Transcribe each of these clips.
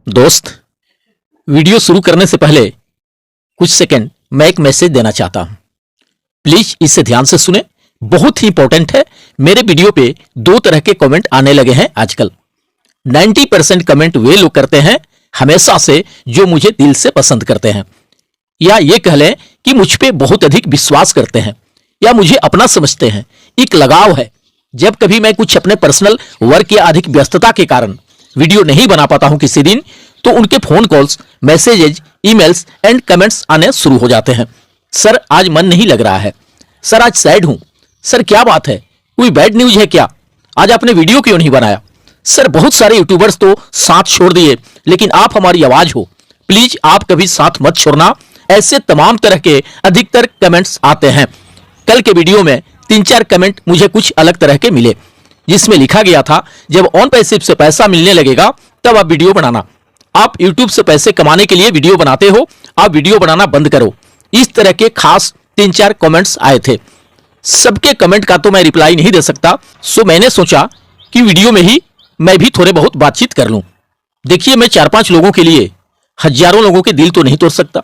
दोस्त, वीडियो शुरू करने से पहले कुछ सेकंड मैं एक मैसेज देना चाहता हूं। प्लीज इसे ध्यान से सुने, बहुत ही इंपॉर्टेंट है। मेरे वीडियो पे दो तरह के कमेंट आने लगे हैं आजकल। 90% कमेंट वे लोग करते हैं हमेशा से जो मुझे दिल से पसंद करते हैं, या ये कह लें कि मुझ पे बहुत अधिक विश्वास करते हैं या मुझे अपना समझते हैं। एक लगाव है। जब कभी मैं कुछ अपने पर्सनल वर्क या अधिक व्यस्तता के कारण वीडियो नहीं बना पाता हूं किसी दिन, तो उनके phone calls, messages, emails and comments आने शुरू हो जाते हैं। सर आज मन नहीं लग रहा है, सर आज सैड हूं, सर क्या बात है, कोई बैड न्यूज है क्या, आज आपने वीडियो क्यों नहीं बनाया, सर बहुत सारे यूट्यूबर्स तो साथ छोड़ दिए लेकिन आप हमारी आवाज हो, प्लीज आप कभी साथ मत छोड़ना। ऐसे तमाम तरह के अधिकतर कमेंट्स आते हैं। कल के वीडियो में 3-4 कमेंट मुझे कुछ अलग तरह के मिले, जिसमें लिखा गया था जब ऑन पैसिव से पैसा मिलने लगेगा तब आप वीडियो बनाना। आप YouTube से पैसे कमाने के लिए वीडियो बनाते हो, आप वीडियो बनाना बंद करो। इस तरह के खास 3-4 कमेंट्स आए थे। सबके कमेंट का तो मैं रिप्लाई नहीं दे सकता, सो मैंने सोचा कि वीडियो में ही मैं भी थोड़े बहुत बातचीत कर लूं। देखिए, मैं 4-5 लोगों के लिए हजारों लोगों के दिल तो नहीं तोड़ सकता,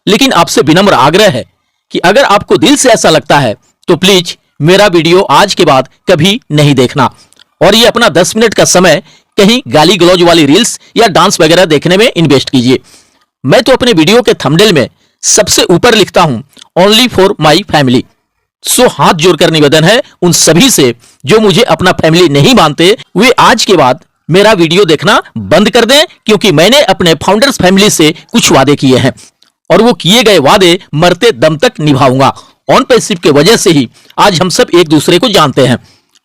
लेकिन आपसे विनम्र आग्रह है कि अगर आपको दिल से ऐसा लगता है तो प्लीज मेरा वीडियो आज के बाद कभी नहीं देखना, और ये अपना 10 मिनट का समय कहीं गाली गलौज वाली रील्स या डांस वगैरह देखने में इन्वेस्ट कीजिए। मैं तो अपने वीडियो के थंबनेल में सबसे ऊपर लिखता हूं ओनली फॉर माई फैमिली। सो हाथ जोड़कर निवेदन है उन सभी से जो मुझे अपना फैमिली नहीं मानते, वे आज के बाद मेरा वीडियो देखना बंद कर दें, क्योंकि मैंने अपने फाउंडर्स फैमिली से कुछ वादे किए हैं और वो किए गए वादे मरते दम तक निभाऊंगा। ऑन पैसिव के वजह से ही आज हम सब एक दूसरे को जानते हैं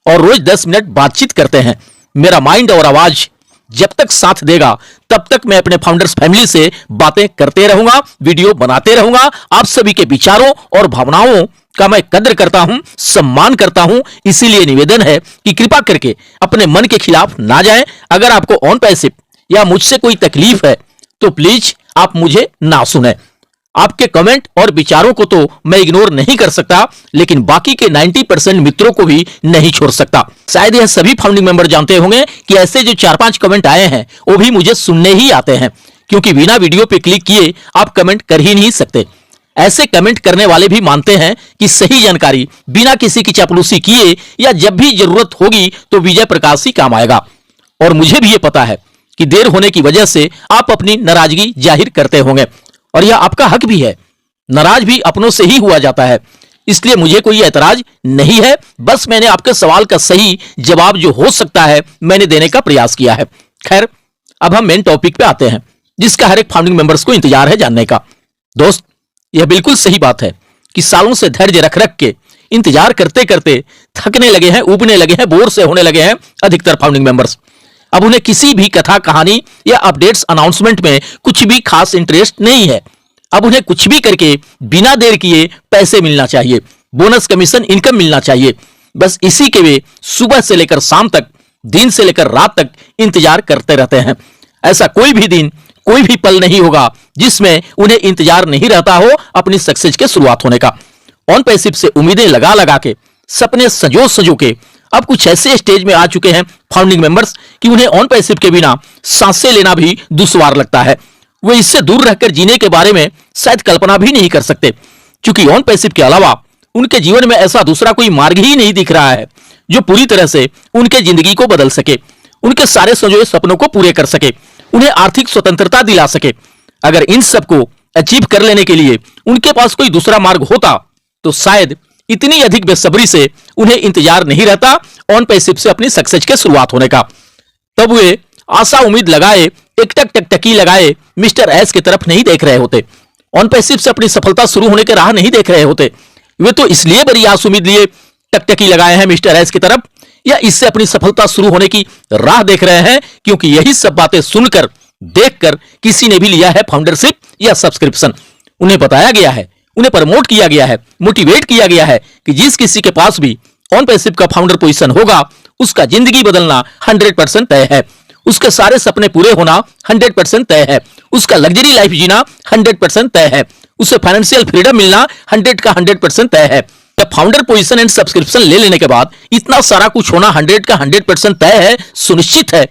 और रोज 10 मिनट बातचीत करते हैं। मेरा माइंड और आवाज जब तक साथ देगा तब तक मैं अपने फाउंडर्स फैमिली से बातें करते रहूंगा, वीडियो बनाते रहूंगा। आप सभी के विचारों और भावनाओं का मैं कद्र करता हूं, सम्मान करता हूं। इसीलिए निवेदन है कि कृपा करके अपने मन के खिलाफ ना जाएं। अगर आपको ऑन पैसिव या मुझसे कोई तकलीफ है तो प्लीज आप मुझे ना सुने। आपके कमेंट और विचारों को तो मैं इग्नोर नहीं कर सकता, लेकिन बाकी के 90% मित्रों को भी नहीं छोड़ सकता। शायद यह सभी फाउंडिंग मेंबर जानते होंगे कि ऐसे जो 4-5 कमेंट आए हैं वो भी मुझे सुनने ही आते हैं, क्योंकि बिना वीडियो पे क्लिक किए आप कमेंट कर ही नहीं सकते। ऐसे कमेंट करने वाले भी मानते हैं कि सही जानकारी बिना किसी की चापलूसी किए या जब भी जरूरत होगी तो विजय प्रकाश ही काम आएगा। और मुझे भी ये पता है कि देर होने की वजह से आप अपनी नाराजगी जाहिर करते होंगे, और यह आपका हक भी है। नाराज भी अपनों से ही हुआ जाता है, इसलिए मुझे कोई ऐतराज नहीं है। बस मैंने आपके सवाल का सही जवाब जो हो सकता है मैंने देने का प्रयास किया है। खैर, अब हम मेन टॉपिक पे आते हैं, जिसका हर एक फाउंडिंग मेंबर्स को इंतजार है जानने का। दोस्त, यह बिल्कुल सही बात है कि सालों से धैर्य रख रख के इंतजार करते करते थकने लगे हैं, ऊबने लगे हैं, बोर से होने लगे हैं अधिकतर फाउंडिंग मेंबर्स। अब उन्हें किसी भी कथा, कहानी या अपडेट्स, अनाउंसमेंट में कुछ भी खास इंटरेस्ट नहीं है। अब उन्हें कुछ भी करके बिना देर किए पैसे मिलना चाहिए, बोनस, कमीशन, इनकम मिलना चाहिए। बस इसी के वे सुबह से लेकर शाम तक, दिन से लेकर रात तक इंतजार करते रहते हैं। ऐसा कोई भी दिन, कोई भी पल नहीं होगा जिसमें उन्हें इंतजार नहीं रहता हो अपनी सक्सेस के शुरुआत होने का। ऑन पैसिव से उम्मीदें लगा लगा के, सपने सजो सजो के अब कुछ ऐसे स्टेज में आ चुके हैं फाउंडिंग मेंबर्स कि उन्हें ऑन पैसिव के बिना सांसें लेना भी दुश्वार लगता है। वे इससे दूर रहकर जीने के बारे में शायद कल्पना भी नहीं कर सकते, क्योंकि ऑन पैसिव के अलावा उनके जीवन में ऐसा दूसरा कोई मार्ग ही नहीं दिख रहा है जो पूरी तरह से उनके जिंदगी को बदल सके, उनके सारे सजोए सपनों को पूरे कर सके, उन्हें आर्थिक स्वतंत्रता दिला सके। अगर इन सबको अचीव कर लेने के लिए उनके पास कोई दूसरा मार्ग होता तो शायद इतनी अधिक बेसब्री से उन्हें इंतजार नहीं रहता ऑन पैसिव से अपनी सक्सेस के शुरुआत होने का। तब वे आशा उम्मीद लगाए, टिक टक टकी लगाए मिस्टर एस की तरफ नहीं देख रहे होते। ऑन पैसिव से अपनी सफलता शुरू होने के राह नहीं देख रहे होते। वे तो इसलिए बड़ी आस उम्मीद लिए टकटकी लगाए हैं मिस्टर एस की तरफ, या इससे अपनी सफलता शुरू होने की राह देख रहे हैं, क्योंकि यही सब बातें सुनकर, देखकर किसी ने भी लिया है फाउंडरशिप या सब्सक्रिप्शन। उन्हें बताया गया है, उन्हें प्रमोट किया गया है, मोटिवेट किया गया है कि जिस किसी के पास भी ऑन पैसिव का फाउंडर पोजीशन होगा उसका जिंदगी बदलना 100% तय है। उसके सारे सपने पूरे होना 100% तय है, उसका लग्जरी लाइफ जीना 100% तय है, उसे फाइनेंशियल फ्रीडम मिलना 100 का 100% तय है। जब फाउंडर पोजीशन एंड सब्सक्रिप्शन ले लेने के बाद इतना सारा कुछ होना 100 का 100% तय है, सुनिश्चित है,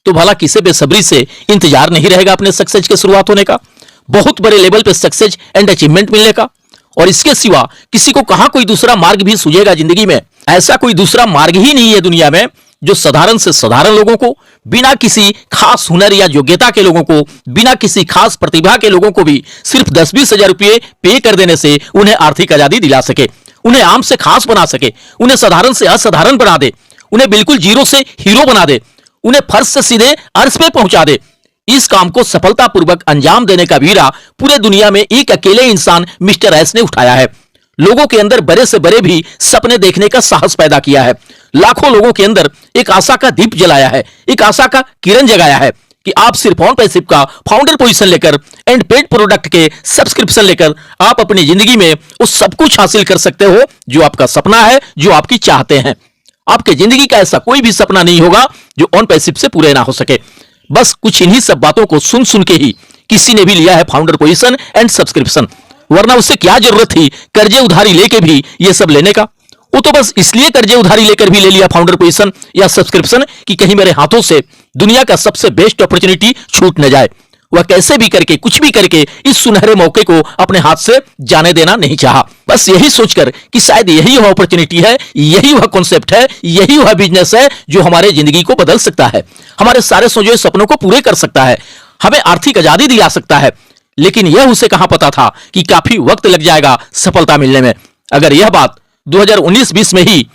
तो भला किसे बेसब्री से इंतजार नहीं रहेगा अपने सक्सेस की शुरुआत होने का, बहुत बड़े लेवल पे सक्सेस एंड अचीवमेंट मिलने का। और इसके सिवा किसी को कहां कोई दूसरा मार्ग भी सूझेगा जिंदगी में। ऐसा कोई दूसरा मार्ग ही नहीं है दुनिया में जो साधारण से साधारण लोगों को, बिना किसी खास हुनर या योग्यता के लोगों को, बिना किसी खास प्रतिभा के लोगों को भी सिर्फ 10-20 हजार रुपये पे कर देने से उन्हें आर्थिक आजादी दिला सके, उन्हें आम से खास बना सके, उन्हें साधारण से असाधारण बना दे, उन्हें बिल्कुल जीरो से हीरो बना दे, उन्हें फर्श से सीधे अर्श पे पहुंचा दे। इस काम को सफलतापूर्वक अंजाम देने का बीड़ा पूरे दुनिया में एक अकेले इंसान मिस्टर एस ने उठाया है। लोगों के अंदर बड़े से बड़े भी सपने देखने का साहस पैदा किया है। लाखों लोगों के अंदर एक आशा का दीप जलाया है, एक आशा का किरण जगाया है कि आप सिर्फ ऑन पैसिव का फाउंडर पोजीशन लेकर एंड पेड प्रोडक्ट के सब्सक्रिप्शन लेकर आप अपनी जिंदगी में वो सब कुछ हासिल कर सकते हो जो आपका सपना है, जो आपकी चाहते हैं। आपके जिंदगी का ऐसा कोई भी सपना नहीं होगा जो ऑन पैसिव से पूरे ना हो सके। बस कुछ इन्हीं सब बातों को सुन सुन के ही किसी ने भी लिया है फाउंडर पोजीशन एंड सब्सक्रिप्शन, वरना उससे क्या जरूरत थी कर्जे उधारी लेके भी ये सब लेने का। वो तो बस इसलिए कर्जे उधारी लेकर भी ले लिया फाउंडर पोजीशन या सब्सक्रिप्शन कि कहीं मेरे हाथों से दुनिया का सबसे बेस्ट अपॉर्चुनिटी छूट न जाए। वह कैसे भी करके, कुछ भी करके इस सुनहरे मौके को अपने हाथ से जाने देना नहीं चाहा। बस यही सोचकर कि शायद यही वह अपॉर्चुनिटी है, यही वह कॉन्सेप्ट है, यही वह बिजनेस है जो हमारे जिंदगी को बदल सकता है, हमारे सारे सोचे सपनों को पूरे कर सकता है, हमें आर्थिक आजादी दिला सकता है। लेकिन यह उसे कहां पता था कि काफी वक्त लग जाएगा सफलता मिलने में। अगर यह बात 2019-20 में ही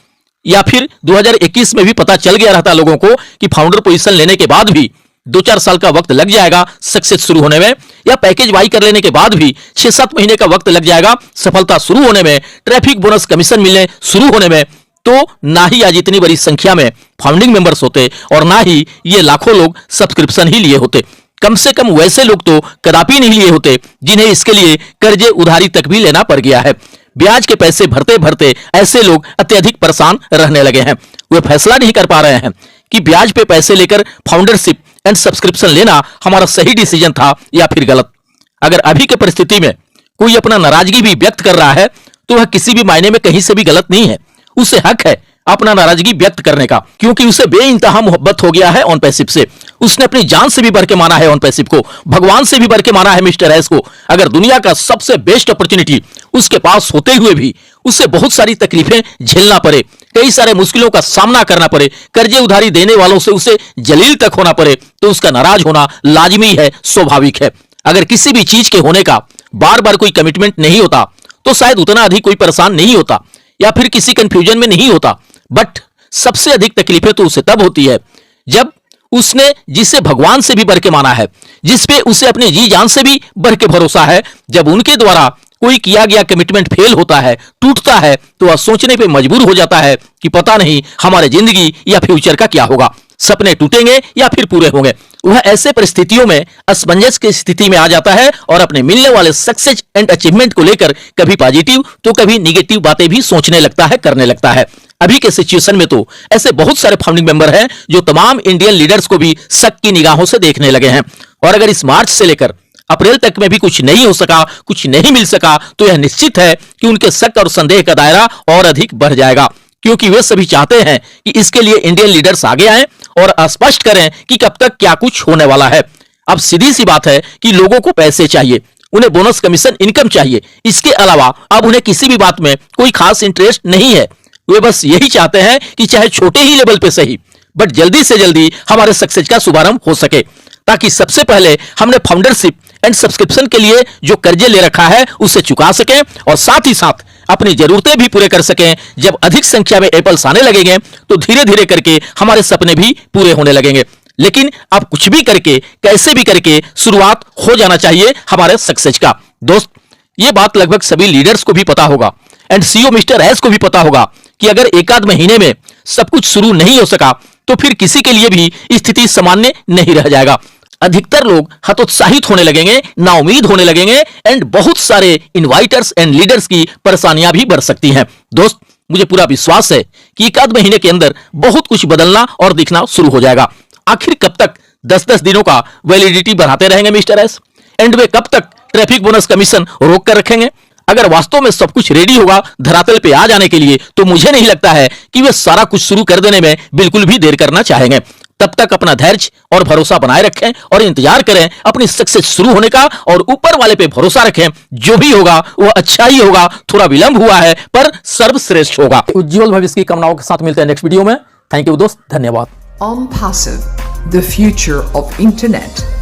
या फिर 2021 में भी पता चल गया रहता लोगों को कि फाउंडर पोजीशन लेने के बाद भी 2-4 साल का वक्त लग जाएगा सक्सेस शुरू होने में, या पैकेज बाई कर लेने के बाद भी 6-7 महीने का वक्त लग जाएगा सफलता शुरू होने में, ट्रैफिक बोनस कमीशन मिलने शुरू होने में, तो ना ही आज इतनी बड़ी संख्या में फाउंडिंग मेंबर्स होते और ना ही ये लाखों लोग सब्सक्रिप्शन ही लिए होते। कम से कम वैसे लोग तो कदापि नहीं लिए होते जिन्हें इसके लिए कर्जे उधारी तक भी लेना पड़ गया है। ब्याज के पैसे भरते भरते ऐसे लोग अत्यधिक परेशान रहने लगे हैं। वे फैसला नहीं कर पा रहे हैं कि ब्याज पे पैसे लेकर फाउंडरशिप एंड सब्सक्रिप्शन लेना हमारा सही डिसीजन था या फिर गलत। अगर अभी के परिस्थिति में कोई अपना नाराजगी भी व्यक्त कर रहा है तो वह किसी भी मायने में कहीं से भी गलत नहीं है। उसे हक है अपना नाराजगी व्यक्त करने का, क्योंकि उसे बेइंतहा मोहब्बत हो गया है ऑन पैसिव से। उसने अपनी जान से भी बढ़ के माना है ऑन पैसिव को, भगवान से भी बढ़ के माना है मिस्टर एस को। अगर दुनिया का सबसे बेस्ट अपॉर्चुनिटी उसके पास होते हुए भी उसे बहुत सारी तकलीफें झेलना पड़े, कई सारे मुश्किलों का सामना करना पड़े, कर्जे उधारी देने वालों से उसे जलील तक होना पड़े, तो उसका नाराज होना लाजमी है, स्वाभाविक है। अगर किसी भी चीज के होने का बार बार कोई कमिटमेंट नहीं होता तो शायद उतना अधिक कोई परेशान नहीं होता या फिर किसी कंफ्यूजन में नहीं होता। बट सबसे अधिक तकलीफें तो उसे तब होती है जब उसने जिसे भगवान से भी बढ़ के माना है, जिसपे उसे अपनी जी जान से भी बढ़ के भरोसा है, जब उनके द्वारा कोई किया गया कमिटमेंट फेल होता है, टूटता है, तो वह सोचने पे मजबूर हो जाता है कि पता नहीं हमारे जिंदगी या फ्यूचर का क्या होगा, सपने टूटेंगे या फिर पूरे होंगे। वह ऐसे परिस्थितियों में असमंजस की स्थिति में आ जाता है और अपने मिलने वाले सक्सेस एंड अचीवमेंट को लेकर कभी पॉजिटिव तो कभी निगेटिव बातें भी सोचने लगता है, करने लगता है। अभी के सिचुएशन में तो ऐसे बहुत सारे फाउंडिंग मेंबर हैं जो तमाम इंडियन लीडर्स को भी शक की निगाहों से देखने लगे हैं। और अगर इस मार्च से लेकर अप्रैल तक में भी कुछ नहीं हो सका, कुछ नहीं मिल सका, तो यह निश्चित है कि उनके शक और संदेह का दायरा और अधिक बढ़ जाएगा, क्योंकि वे सभी चाहते हैं कि इसके लिए इंडियन लीडर्स आगे आएं और स्पष्ट करें कि कब तक क्या कुछ होने वाला है। अब सीधी सी बात है कि लोगों को पैसे चाहिए, उन्हें बोनस कमीशन इनकम चाहिए। इसके अलावा अब उन्हें किसी भी बात में कोई खास इंटरेस्ट नहीं है। वे बस यही चाहते हैं कि चाहे छोटे ही लेवल पे सही, बट जल्दी से जल्दी हमारे सक्सेस का शुभारंभ हो सके, ताकि सबसे पहले हमने फाउंडरशिप एंड सब्सक्रिप्शन के लिए जो कर्जे ले रखा है उसे चुका सकें और साथ ही साथ अपनी जरूरतें भी पूरे कर सकें। जब अधिक संख्या में एप्पल्स आने लगेंगे तो धीरे धीरे करके हमारे सपने भी पूरे होने लगेंगे। लेकिन अब कुछ भी करके, कैसे भी करके शुरुआत हो जाना चाहिए हमारे सक्सेस का। दोस्त, ये बात लगभग सभी लीडर्स को भी पता होगा एंड सीईओ मिस्टर एस को भी पता होगा कि अगर एक आध महीने में सब कुछ शुरू नहीं हो सका तो फिर किसी के लिए भी स्थिति सामान्य नहीं रह जाएगा। अधिकतर लोग हतोत्साहित होने लगेंगे, नाउम्मीद होने लगेंगे एंड बहुत सारे इन्वाइटर्स एंड लीडर्स की परेशानियां भी बढ़ सकती हैं। दोस्त, मुझे पूरा विश्वास है कि एक आध महीने के अंदर बहुत कुछ बदलना और दिखना शुरू हो जाएगा। आखिर कब तक 10-10 दिनों का वैलिडिटी बढ़ाते रहेंगे मिस्टर एस? एंड वे कब तक ट्रैफिक बोनस कमीशन रोक कर रखेंगे? अगर वास्तव में सब कुछ रेडी होगा धरातल पे आ जाने के लिए, तो मुझे नहीं लगता है कि वे सारा कुछ शुरू कर देने में बिल्कुल भी देर करना चाहेंगे। तब तक अपना धैर्य और भरोसा बनाए रखें और इंतजार करें अपनी सक्सेस शुरू होने का, और ऊपर वाले पे भरोसा रखें, जो भी होगा वह अच्छा ही होगा। थोड़ा विलंब हुआ है पर सर्वश्रेष्ठ होगा। उज्जवल भविष्य की कामनाओं के साथ मिलते हैं नेक्स्ट वीडियो में। थैंक यू दोस्त, धन्यवाद। OnPassive, the future of internet.